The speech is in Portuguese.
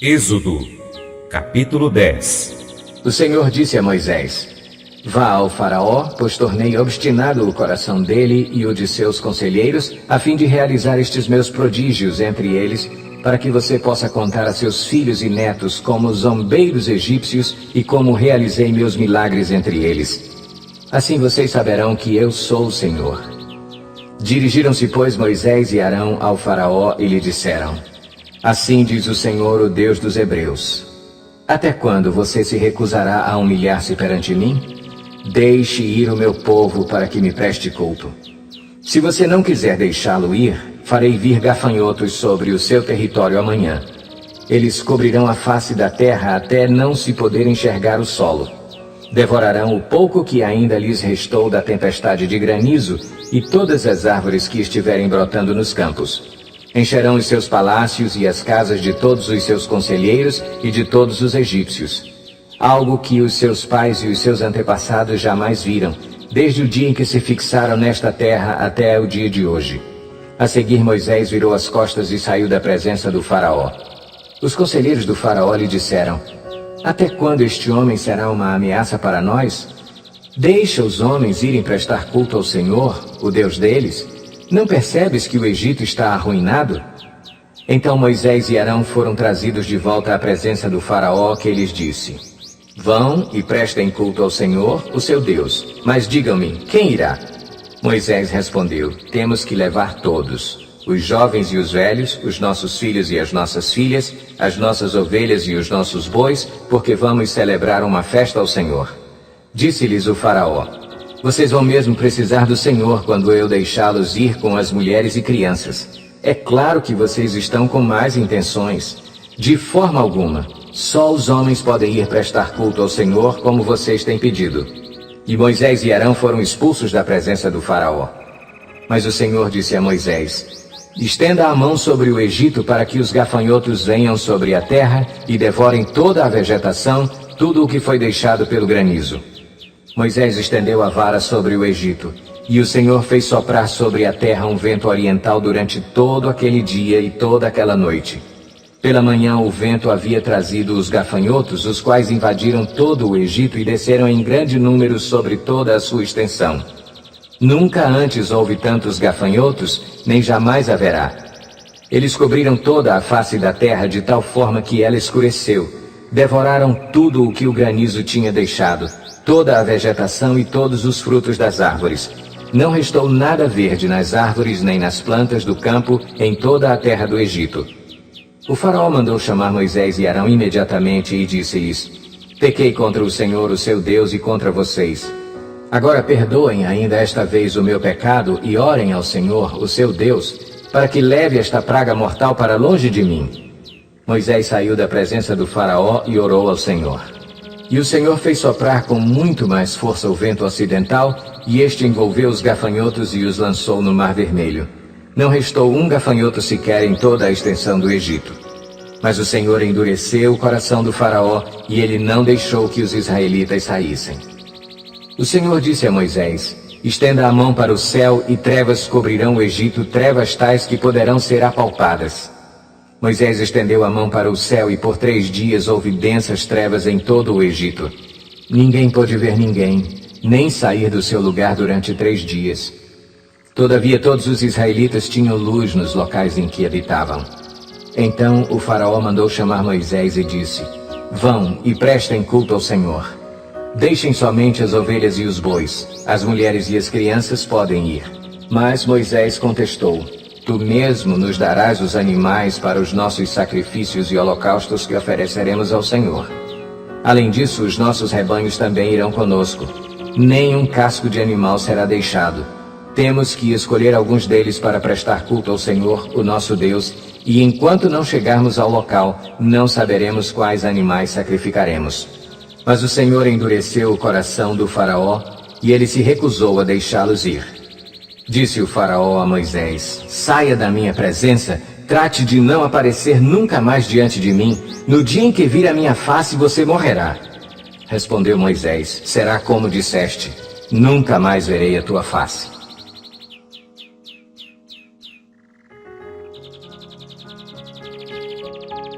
Êxodo, capítulo 10. O Senhor disse a Moisés: Vá ao faraó, pois tornei obstinado o coração dele e o de seus conselheiros, a fim de realizar estes meus prodígios entre eles, para que você possa contar a seus filhos e netos como zombeiros egípcios e como realizei meus milagres entre eles. Assim vocês saberão que eu sou o Senhor. Dirigiram-se, pois, Moisés e Arão ao faraó e lhe disseram: Assim diz o Senhor, o Deus dos Hebreus: Até quando você se recusará a humilhar-se perante mim? Deixe ir o meu povo para que me preste culto. Se você não quiser deixá-lo ir, farei vir gafanhotos sobre o seu território amanhã. Eles cobrirão a face da terra até não se poder enxergar o solo. Devorarão o pouco que ainda lhes restou da tempestade de granizo e todas as árvores que estiverem brotando nos campos. Encherão os seus palácios e as casas de todos os seus conselheiros e de todos os egípcios. Algo que os seus pais e os seus antepassados jamais viram, desde o dia em que se fixaram nesta terra até o dia de hoje. A seguir, Moisés virou as costas e saiu da presença do faraó. Os conselheiros do faraó lhe disseram: Até quando este homem será uma ameaça para nós? Deixa os homens irem prestar culto ao Senhor, o Deus deles. Não percebes que o Egito está arruinado? Então Moisés e Arão foram trazidos de volta à presença do faraó, que lhes disse: Vão e prestem culto ao Senhor, o seu Deus. Mas digam-me, quem irá? Moisés respondeu: Temos que levar todos, os jovens e os velhos, os nossos filhos e as nossas filhas, as nossas ovelhas e os nossos bois, porque vamos celebrar uma festa ao Senhor. Disse-lhes o faraó: Vocês vão mesmo precisar do Senhor quando eu deixá-los ir com as mulheres e crianças. É claro que vocês estão com más intenções. De forma alguma, só os homens podem ir prestar culto ao Senhor como vocês têm pedido. E Moisés e Arão foram expulsos da presença do faraó. Mas o Senhor disse a Moisés: Estenda a mão sobre o Egito para que os gafanhotos venham sobre a terra e devorem toda a vegetação, tudo o que foi deixado pelo granizo. Moisés estendeu a vara sobre o Egito, e o Senhor fez soprar sobre a terra um vento oriental durante todo aquele dia e toda aquela noite. Pela manhã o vento havia trazido os gafanhotos, os quais invadiram todo o Egito e desceram em grande número sobre toda a sua extensão. Nunca antes houve tantos gafanhotos, nem jamais haverá. Eles cobriram toda a face da terra de tal forma que ela escureceu. Devoraram tudo o que o granizo tinha deixado, toda a vegetação e todos os frutos das árvores. Não restou nada verde nas árvores nem nas plantas do campo em toda a terra do Egito. O faraó mandou chamar Moisés e Arão imediatamente e disse-lhes: Pequei contra o Senhor, o seu Deus, e contra vocês. Agora perdoem ainda esta vez o meu pecado e orem ao Senhor, o seu Deus, para que leve esta praga mortal para longe de mim. Moisés saiu da presença do faraó e orou ao Senhor. E o Senhor fez soprar com muito mais força o vento ocidental, e este envolveu os gafanhotos e os lançou no Mar Vermelho. Não restou um gafanhoto sequer em toda a extensão do Egito. Mas o Senhor endureceu o coração do faraó, e ele não deixou que os israelitas saíssem. O Senhor disse a Moisés: Estenda a mão para o céu, e trevas cobrirão o Egito, trevas tais que poderão ser apalpadas. Moisés estendeu a mão para o céu, e por 3 dias houve densas trevas em todo o Egito. Ninguém pôde ver ninguém, nem sair do seu lugar durante 3 dias. Todavia todos os israelitas tinham luz nos locais em que habitavam. Então o faraó mandou chamar Moisés e disse: Vão e prestem culto ao Senhor. Deixem somente as ovelhas e os bois, as mulheres e as crianças podem ir. Mas Moisés contestou: Tu mesmo nos darás os animais para os nossos sacrifícios e holocaustos que ofereceremos ao Senhor. Além disso, os nossos rebanhos também irão conosco. Nem um casco de animal será deixado. Temos que escolher alguns deles para prestar culto ao Senhor, o nosso Deus, e enquanto não chegarmos ao local, não saberemos quais animais sacrificaremos. Mas o Senhor endureceu o coração do faraó, e ele se recusou a deixá-los ir. Disse o faraó a Moisés: Saia da minha presença, trate de não aparecer nunca mais diante de mim. No dia em que vir a minha face, você morrerá. Respondeu Moisés: Será como disseste, nunca mais verei a tua face.